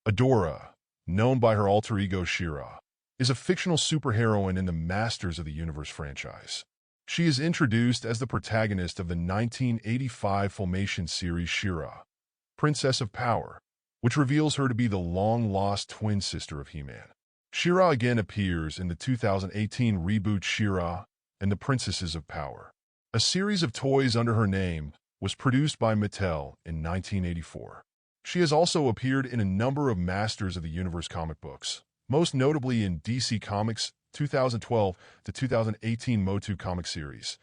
Adora, known by her alter ego She-Ra, is a fictional superheroine in the Masters of the Universe franchise. She is introduced as the protagonist of the 1985 Filmation series She-Ra, Princess of Power, which reveals her to be the long-lost twin sister of He-Man. She-Ra again appears in the 2018 reboot She-Ra and the Princesses of Power. A series of toys under her name was produced by Mattel in 1984. She has also appeared in a number of Masters of the Universe comic books, most notably in DC Comics' 2012 to 2018 Motu comic series,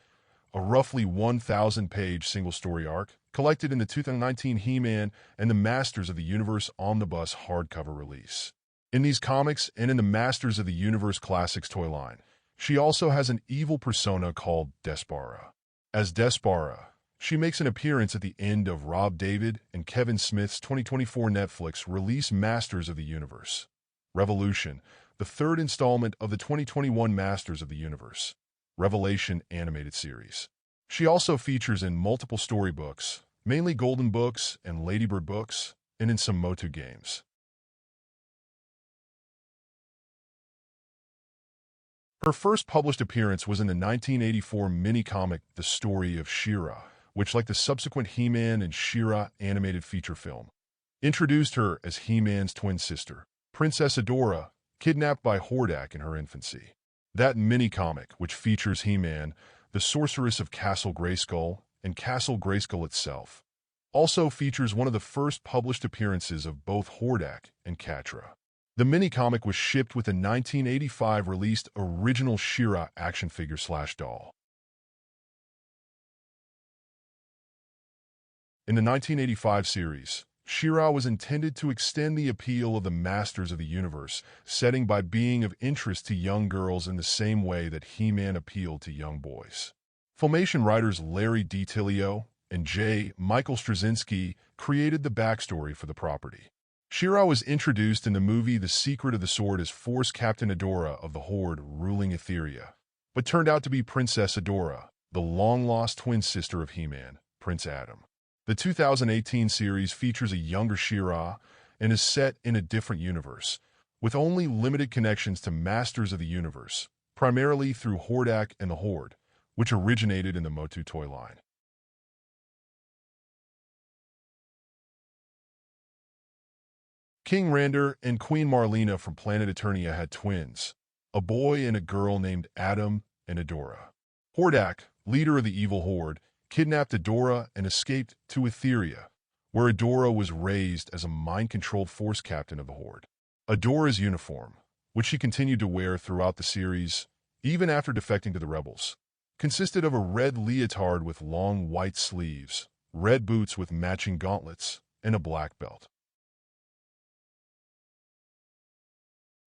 a roughly 1,000-page single-story arc collected in the 2019 He-Man and the Masters of the Universe Omnibus hardcover release. In these comics and in the Masters of the Universe Classics toy line, she also has an evil persona called Despara. As Despara, she makes an appearance at the end of Rob David and Kevin Smith's 2024 Netflix release Masters of the Universe Revolution, the third installment of the 2021 Masters of the Universe Revelation animated series. She also features in multiple storybooks, mainly Golden Books and Ladybird books, and in some Motu games. Her first published appearance was in the 1984 mini-comic The Story of She-Ra, which, like the subsequent He-Man and She-Ra animated feature film, introduced her as He-Man's twin sister, Princess Adora, kidnapped by Hordak in her infancy. That mini-comic, which features He-Man, the Sorceress of Castle Grayskull, and Castle Grayskull itself, also features one of the first published appearances of both Hordak and Catra. The mini-comic was shipped with the 1985 released original She-Ra action figure/doll. In the 1985 series, She-Ra was intended to extend the appeal of the Masters of the Universe setting by being of interest to young girls in the same way that He-Man appealed to young boys. Filmation writers Larry DiTillio and J. Michael Straczynski created the backstory for the property. She-Ra was introduced in the movie The Secret of the Sword as Force Captain Adora of the Horde ruling Etheria, but turned out to be Princess Adora, the long-lost twin sister of He-Man, Prince Adam. The 2018 series features a younger She-Ra and is set in a different universe, with only limited connections to Masters of the Universe, primarily through Hordak and the Horde, which originated in the Motu toy line. King Randor and Queen Marlena from planet Eternia had twins, a boy and a girl named Adam and Adora. Hordak, leader of the evil Horde, kidnapped Adora and escaped to Etheria, where Adora was raised as a mind-controlled force captain of the Horde. Adora's uniform, which she continued to wear throughout the series, even after defecting to the rebels, consisted of a red leotard with long white sleeves, red boots with matching gauntlets, and a black belt.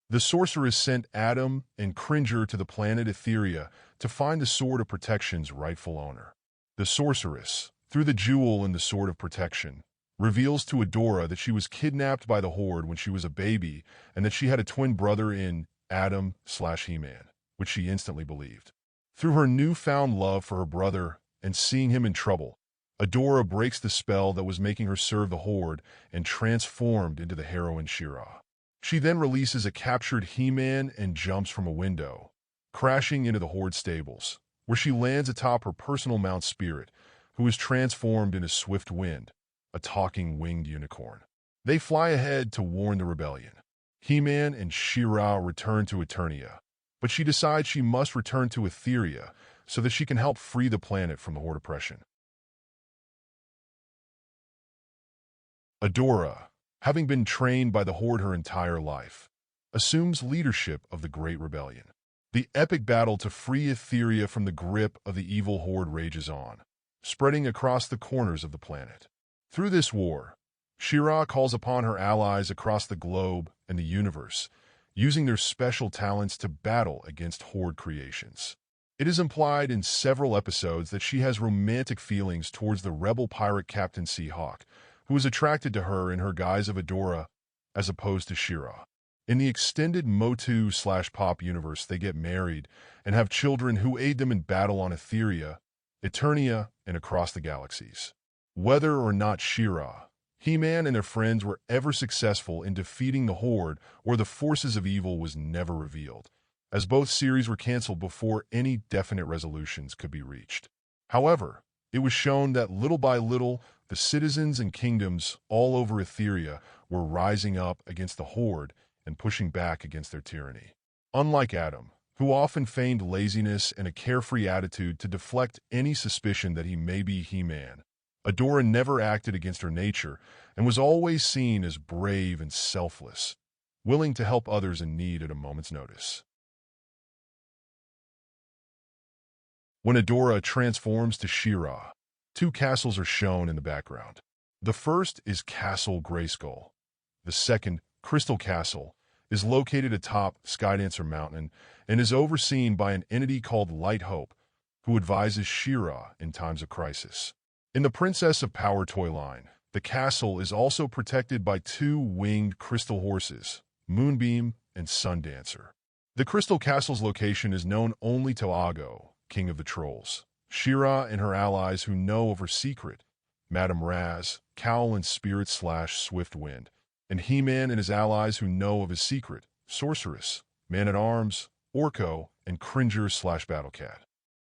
The sorceress sent Adam and Cringer to the planet Etheria to find the Sword of Protection's rightful owner. The sorceress, through the jewel in the Sword of Protection, reveals to Adora that she was kidnapped by the Horde when she was a baby and that she had a twin brother in Adam/He-Man, which she instantly believed. Through her newfound love for her brother and seeing him in trouble, Adora breaks the spell that was making her serve the Horde and transformed into the heroine She-Ra. She then releases a captured He-Man and jumps from a window, crashing into the Horde stables, where she lands atop her personal mount Spirit, who is transformed into Swift Wind, a talking winged unicorn. They fly ahead to warn the rebellion. He-Man and She-Ra return to Eternia, but she decides she must return to Etheria so that she can help free the planet from the Horde oppression. Adora, having been trained by the Horde her entire life, assumes leadership of the Great Rebellion. The epic battle to free Etheria from the grip of the evil Horde rages on, spreading across the corners of the planet. Through this war, She-Ra calls upon her allies across the globe and the universe, using their special talents to battle against Horde creations. It is implied in several episodes that she has romantic feelings towards the rebel pirate Captain Seahawk, who is attracted to her in her guise of Adora as opposed to She-Ra. In the extended Motu/Pop universe, they get married and have children who aid them in battle on Etheria, Eternia, and across the galaxies. Whether or not She-Ra, He-Man and their friends were ever successful in defeating the Horde or the forces of evil was never revealed, as both series were canceled before any definite resolutions could be reached. However, it was shown that little by little, the citizens and kingdoms all over Etheria were rising up against the Horde and pushing back against their tyranny. Unlike Adam, who often feigned laziness and a carefree attitude to deflect any suspicion that he may be He-Man, Adora never acted against her nature and was always seen as brave and selfless, willing to help others in need at a moment's notice. When Adora transforms to She-Ra, two castles are shown in the background. The first is Castle Grayskull. The second, Crystal Castle, is located atop Skydancer Mountain and is overseen by an entity called Light Hope, who advises She-Ra in times of crisis. In the Princess of Power toy line, the castle is also protected by two winged crystal horses, Moonbeam and Sundancer. The Crystal Castle's location is known only to Ago, King of the Trolls, She-Ra and her allies who know of her secret, Madame Raz, Cowl and Spirit/Swiftwind, and He-Man and his allies who know of his secret, Sorceress, Man-at-Arms, Orko, and Cringer/Battlecat.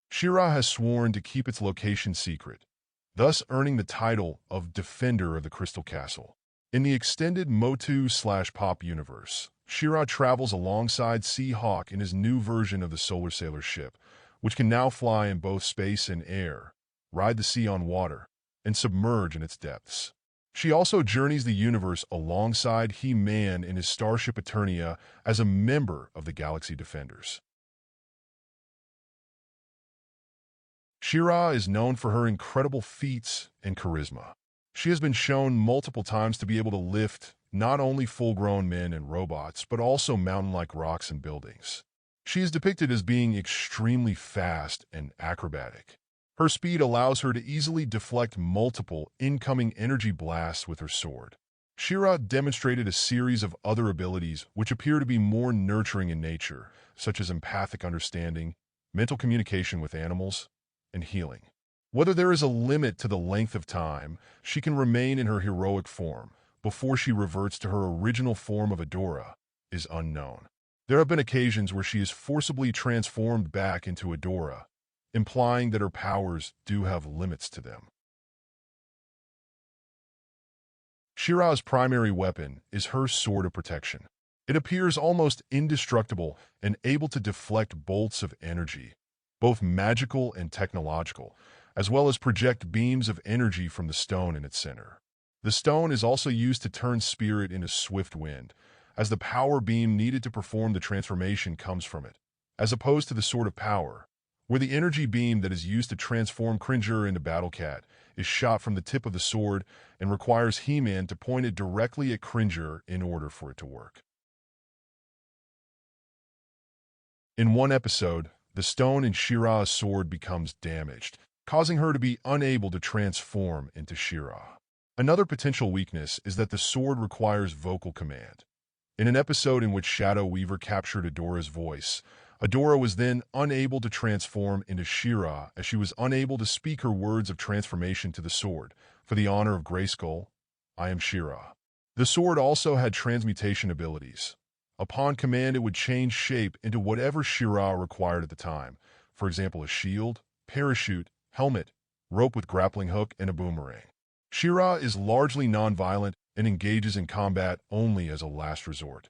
She-Ra has sworn to keep its location secret, thus earning the title of Defender of the Crystal Castle. In the extended Motu/Pop universe, She-Ra travels alongside Sea-Hawk in his new version of the Solar Sailor ship, which can now fly in both space and air, ride the sea on water, and submerge in its depths. She also journeys the universe alongside He-Man in his starship Eternia as a member of the Galaxy Defenders. She-Ra is known for her incredible feats and charisma. She has been shown multiple times to be able to lift not only full-grown men and robots, but also mountain-like rocks and buildings. She is depicted as being extremely fast and acrobatic. Her speed allows her to easily deflect multiple incoming energy blasts with her sword. She-Ra demonstrated a series of other abilities which appear to be more nurturing in nature, such as empathic understanding, mental communication with animals, and healing. Whether there is a limit to the length of time she can remain in her heroic form before she reverts to her original form of Adora is unknown. There have been occasions where she is forcibly transformed back into Adora, implying that her powers do have limits to them. She-Ra's primary weapon is her Sword of Protection. It appears almost indestructible and able to deflect bolts of energy, both magical and technological, as well as project beams of energy from the stone in its center. The stone is also used to turn spirit into swift wind, as the power beam needed to perform the transformation comes from it, as opposed to the Sword of Power, where the energy beam that is used to transform Cringer into Battlecat is shot from the tip of the sword and requires He-Man to point it directly at Cringer in order for it to work. In one episode, the stone in She-Ra's sword becomes damaged, causing her to be unable to transform into She-Ra. Another potential weakness is that the sword requires vocal command. In an episode in which Shadow Weaver captured Adora's voice, Adora was then unable to transform into She-Ra as she was unable to speak her words of transformation to the sword. For the honor of Grayskull, I am She-Ra. The sword also had transmutation abilities. Upon command, it would change shape into whatever She-Ra required at the time, for example, a shield, parachute, helmet, rope with grappling hook, and a boomerang. She-Ra is largely non-violent and engages in combat only as a last resort.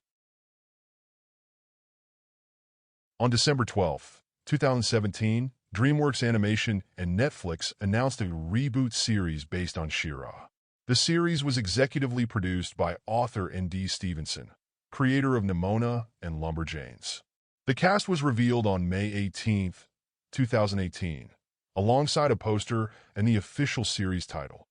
On December 12, 2017, DreamWorks Animation and Netflix announced a reboot series based on She-Ra. The series was executively produced by author N.D. Stevenson, creator of Nimona and Lumberjanes. The cast was revealed on May 18, 2018, alongside a poster and the official series title,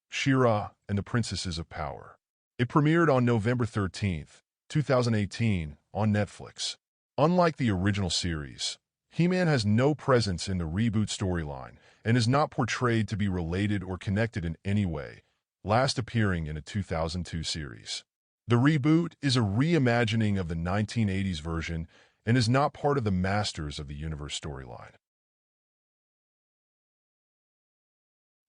She-Ra and the Princesses of Power. It premiered on November 13, 2018, on Netflix. Unlike the original series, He-Man has no presence in the reboot storyline and is not portrayed to be related or connected in any way, last appearing in a 2002 series. The reboot is a reimagining of the 1980s version and is not part of the Masters of the Universe storyline.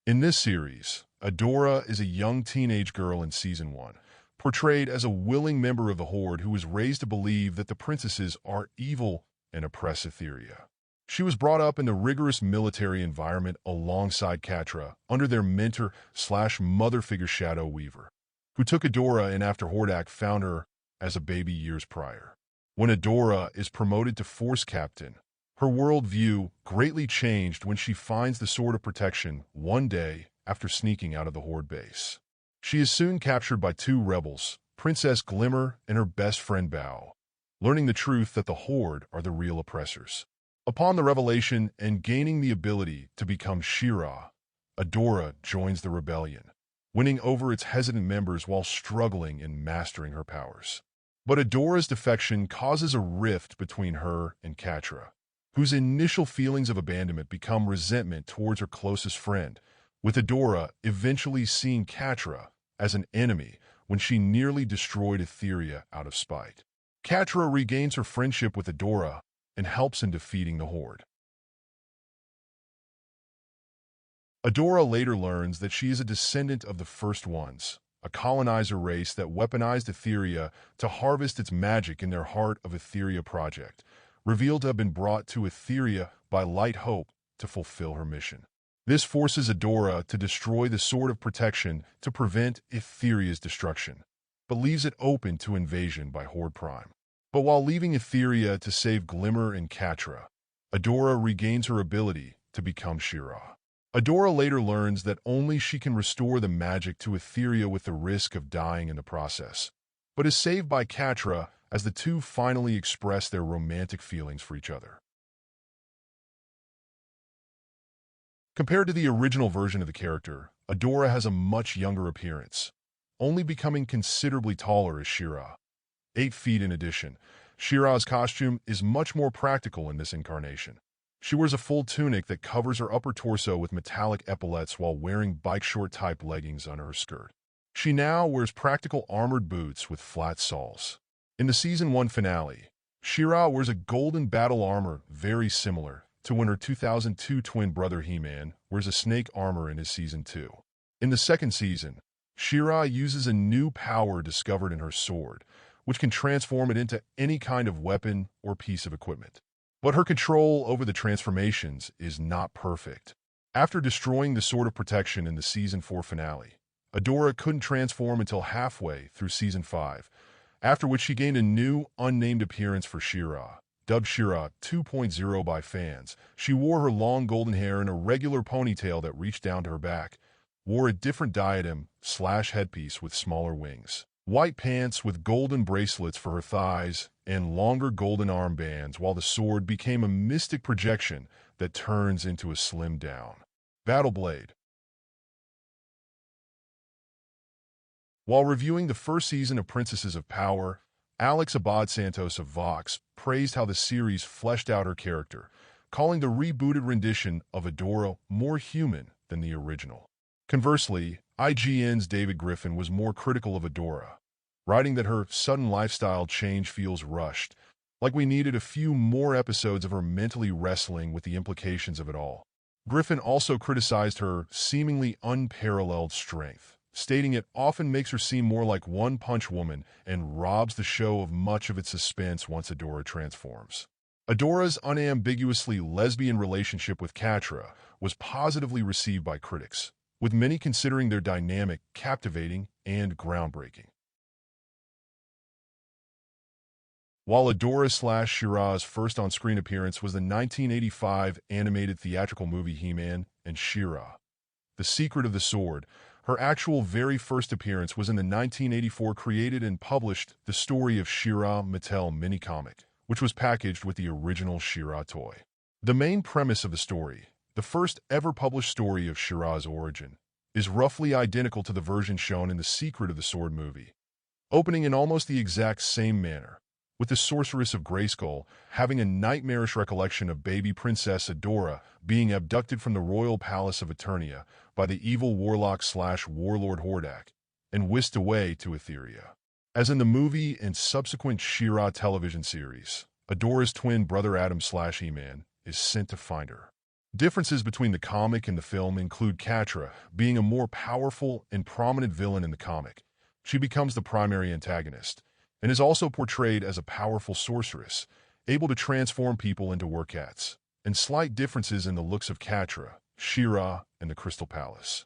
In this series, Adora is a young teenage girl in Season 1, portrayed as a willing member of the Horde who was raised to believe that the princesses are evil and oppress Etheria. She was brought up in a rigorous military environment alongside Catra, under their mentor/mother figure Shadow Weaver, who took Adora in after Hordak found her as a baby years prior. When Adora is promoted to Force Captain, her worldview greatly changed when she finds the Sword of Protection one day after sneaking out of the Horde base. She is soon captured by two rebels, Princess Glimmer and her best friend Bao, learning the truth that the Horde are the real oppressors. Upon the revelation and gaining the ability to become She-Ra, Adora joins the rebellion, winning over its hesitant members while struggling in mastering her powers. But Adora's defection causes a rift between her and Catra, whose initial feelings of abandonment become resentment towards her closest friend, with Adora eventually seeing Catra as an enemy when she nearly destroyed Etheria out of spite. Catra regains her friendship with Adora and helps in defeating the Horde. Adora later learns that she is a descendant of the First Ones, a colonizer race that weaponized Etheria to harvest its magic in their Heart of Etheria project, revealed to have been brought to Etheria by Light Hope to fulfill her mission. This forces Adora to destroy the Sword of Protection to prevent Etheria's destruction, but leaves it open to invasion by Horde Prime. But while leaving Etheria to save Glimmer and Catra, Adora regains her ability to become She-Ra. Adora later learns that only she can restore the magic to Etheria with the risk of dying in the process, but is saved by Catra as the two finally express their romantic feelings for each other. Compared to the original version of the character, Adora has a much younger appearance, only becoming considerably taller as She-Ra. 8 feet in addition, She-Ra's costume is much more practical in this incarnation. She wears a full tunic that covers her upper torso with metallic epaulets while wearing bike-short-type leggings under her skirt. She now wears practical armored boots with flat soles. In the Season 1 finale, She-Ra wears a golden battle armor very similar to when her 2002 twin brother He-Man wears a snake armor in his Season 2. In the second season, She-Ra uses a new power discovered in her sword, which can transform it into any kind of weapon or piece of equipment. But her control over the transformations is not perfect. After destroying the Sword of Protection in the Season 4 finale, Adora couldn't transform until halfway through Season 5, after which she gained a new, unnamed appearance for She-Ra. Dubbed She-Ra 2.0 by fans, she wore her long golden hair in a regular ponytail that reached down to her back, wore a different diadem/headpiece with smaller wings, white pants with golden bracelets for her thighs, and longer golden armbands, while the sword became a mystic projection that turns into a slimmed-down battle blade. While reviewing the first season of Princesses of Power, Alex Abad-Santos of Vox praised how the series fleshed out her character, calling the rebooted rendition of Adora more human than the original. Conversely, IGN's David Griffin was more critical of Adora, writing that her sudden lifestyle change feels rushed, like we needed a few more episodes of her mentally wrestling with the implications of it all. Griffin also criticized her seemingly unparalleled strength, stating it often makes her seem more like One-Punch Woman and robs the show of much of its suspense once Adora transforms. Adora's unambiguously lesbian relationship with Catra was positively received by critics, with many considering their dynamic captivating and groundbreaking. While Adora/She-Ra's first on-screen appearance was the 1985 animated theatrical movie He-Man and She-Ra, The Secret of the Sword, her actual very first appearance was in the 1984 created and published The Story of She-Ra Mattel mini-comic, which was packaged with the original She-Ra toy. The main premise of the story, the first ever published story of She-Ra's origin, is roughly identical to the version shown in The Secret of the Sword movie, opening in almost the exact same manner, with the Sorceress of Grayskull having a nightmarish recollection of baby Princess Adora being abducted from the royal palace of Eternia by the evil warlock/warlord Hordak and whisked away to Etheria. As in the movie and subsequent She-Ra television series, Adora's twin brother Adam/He-Man is sent to find her. Differences between the comic and the film include Catra being a more powerful and prominent villain in the comic. She becomes the primary antagonist, and is also portrayed as a powerful sorceress, able to transform people into werewolves, and slight differences in the looks of Catra, She-Ra, and the Crystal Palace.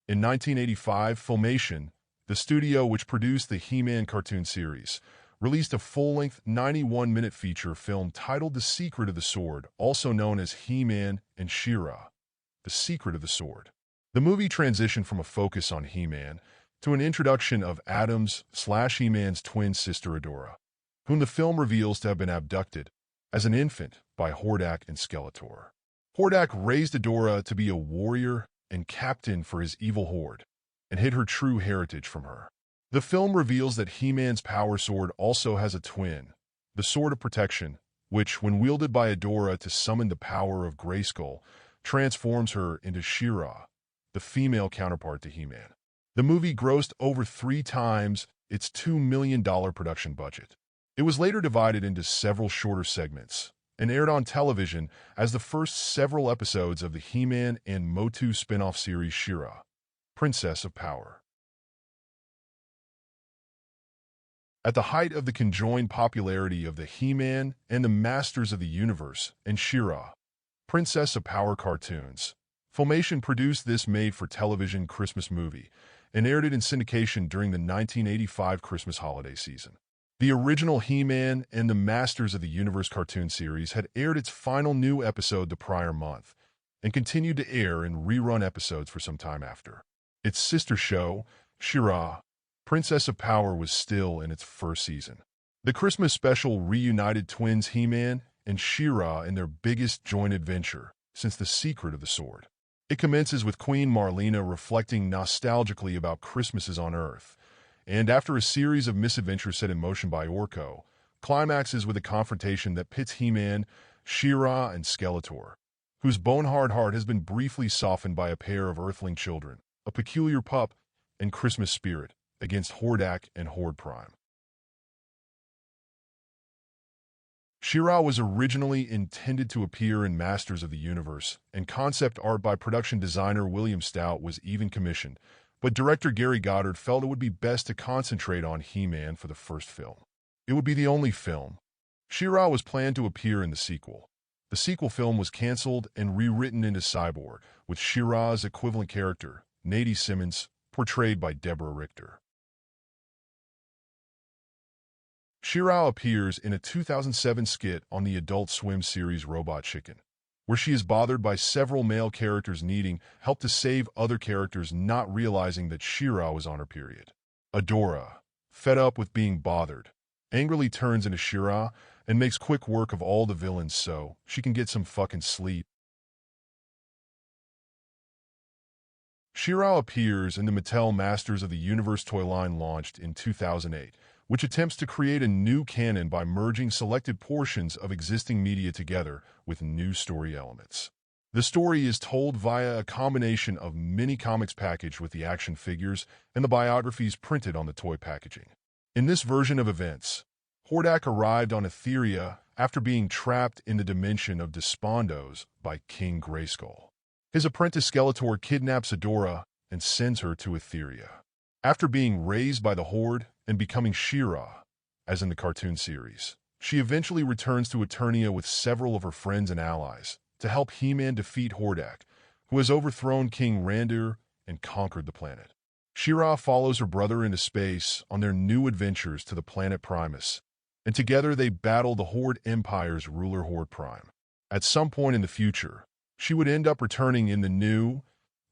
In 1985, Filmation, the studio which produced the He-Man cartoon series, released a full-length 91-minute feature film titled The Secret of the Sword, also known as He-Man and She-Ra, The Secret of the Sword. The movie transitioned from a focus on He-Man to an introduction of Adams/He-Man's twin sister Adora, whom the film reveals to have been abducted as an infant by Hordak and Skeletor. Hordak raised Adora to be a warrior and captain for his evil horde, and hid her true heritage from her. The film reveals that He-Man's power sword also has a twin, the Sword of Protection, which, when wielded by Adora to summon the power of Grayskull, transforms her into She-Ra, the female counterpart to He-Man. The movie grossed over 3 times its $2 million production budget. It was later divided into several shorter segments and aired on television as the first several episodes of the He-Man and Motu spin-off series She-Ra, Princess of Power. At the height of the conjoined popularity of the He-Man and the Masters of the Universe and She-Ra, Princess of Power cartoons, Filmation produced this made-for-television Christmas movie and aired it in syndication during the 1985 Christmas holiday season. The original He-Man and the Masters of the Universe cartoon series had aired its final new episode the prior month and continued to air in rerun episodes for some time after. Its sister show, She-Ra, Princess of Power, was still in its first season. The Christmas special reunited twins He-Man and She-Ra in their biggest joint adventure since The Secret of the Sword. It commences with Queen Marlena reflecting nostalgically about Christmases on Earth, and after a series of misadventures set in motion by Orko, climaxes with a confrontation that pits He-Man, She-Ra, and Skeletor, whose bone-hard heart has been briefly softened by a pair of Earthling children, a peculiar pup, and Christmas spirit, against Hordak and Horde Prime. She-Ra was originally intended to appear in Masters of the Universe, and concept art by production designer William Stout was even commissioned, but director Gary Goddard felt it would be best to concentrate on He-Man for the first film. It would be the only film. She-Ra was planned to appear in the sequel. The sequel film was canceled and rewritten into Cyborg, with She-Ra's equivalent character, Nadie Simmons, portrayed by Deborah Richter. She-Ra appears in a 2007 skit on the Adult Swim series Robot Chicken, where she is bothered by several male characters needing help to save other characters, not realizing that She-Ra was on her period. Adora, fed up with being bothered, angrily turns into She-Ra and makes quick work of all the villains so she can get some fucking sleep. She-Ra appears in the Mattel Masters of the Universe toy line launched in 2008, which attempts to create a new canon by merging selected portions of existing media together with new story elements. The story is told via a combination of mini-comics packaged with the action figures and the biographies printed on the toy packaging. In this version of events, Hordak arrived on Etheria after being trapped in the dimension of Despondos by King Grayskull. His apprentice Skeletor kidnaps Adora and sends her to Etheria. After being raised by the Horde and becoming She-Ra, as in the cartoon series, she eventually returns to Eternia with several of her friends and allies to help He-Man defeat Hordak, who has overthrown King Randir and conquered the planet. She-Ra follows her brother into space on their new adventures to the planet Primus, and together they battle the Horde Empire's ruler Horde Prime. At some point in the future, she would end up returning in the new,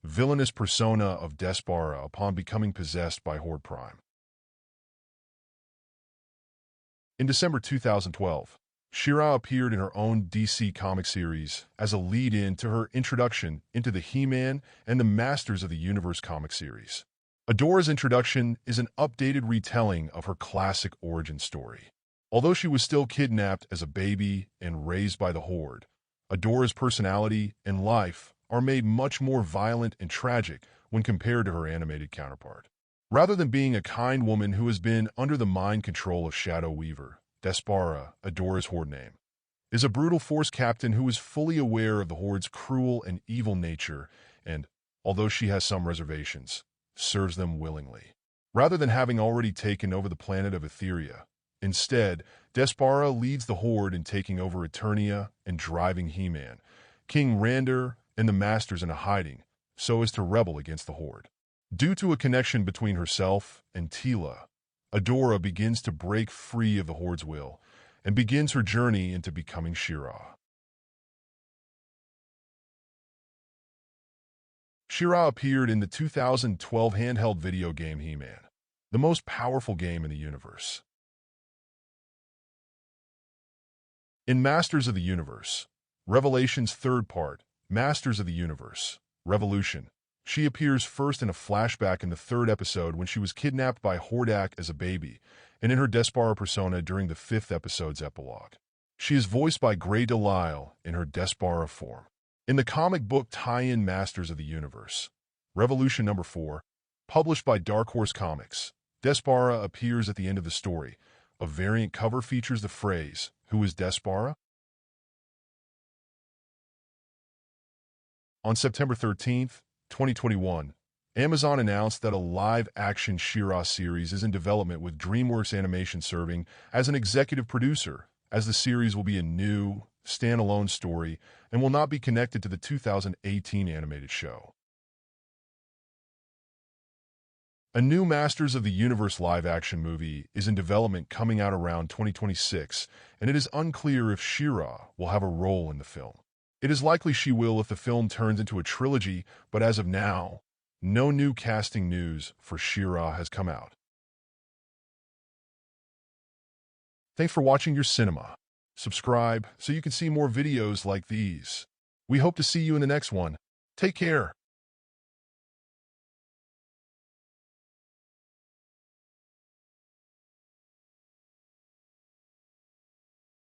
villainous persona of Despara upon becoming possessed by Horde Prime. In December 2012, She-Ra appeared in her own DC comic series as a lead-in to her introduction into the He-Man and the Masters of the Universe comic series. Adora's introduction is an updated retelling of her classic origin story. Although she was still kidnapped as a baby and raised by the Horde, Adora's personality and life are made much more violent and tragic when compared to her animated counterpart. Rather than being a kind woman who has been under the mind control of Shadow Weaver, Despara, Adora's horde name, is a brutal force captain who is fully aware of the horde's cruel and evil nature and, although she has some reservations, serves them willingly. Rather than having already taken over the planet of Etheria, instead, Despara leads the horde in taking over Eternia and driving He-Man, King Randor, and the Masters into hiding so as to rebel against the horde. Due to a connection between herself and Teela, Adora begins to break free of the horde's will and begins her journey into becoming She-Ra. She-Ra appeared in the 2012 handheld video game He-Man, the most powerful game in the universe. In Masters of the Universe, Revelation's third part, Masters of the Universe, Revolution, she appears first in a flashback in the third episode when she was kidnapped by Hordak as a baby, and in her Despara persona during the fifth episode's epilogue. She is voiced by Grey Delisle in her Despara form. In the comic book tie-in Masters of the Universe, Revolution number 4, published by Dark Horse Comics, Despara appears at the end of the story. A variant cover features the phrase, "Who is Despara?" On September 13th, 2021, Amazon announced that a live-action She-Ra series is in development with DreamWorks Animation serving as an executive producer, as the series will be a new, standalone story and will not be connected to the 2018 animated show. A new Masters of the Universe live-action movie is in development coming out around 2026, and it is unclear if She-Ra will have a role in the film. It is likely she will if the film turns into a trilogy, but as of now, no new casting news for She-Ra has come out. Thanks for watching your cinema. Subscribe so you can see more videos like these. We hope to see you in the next one. Take care.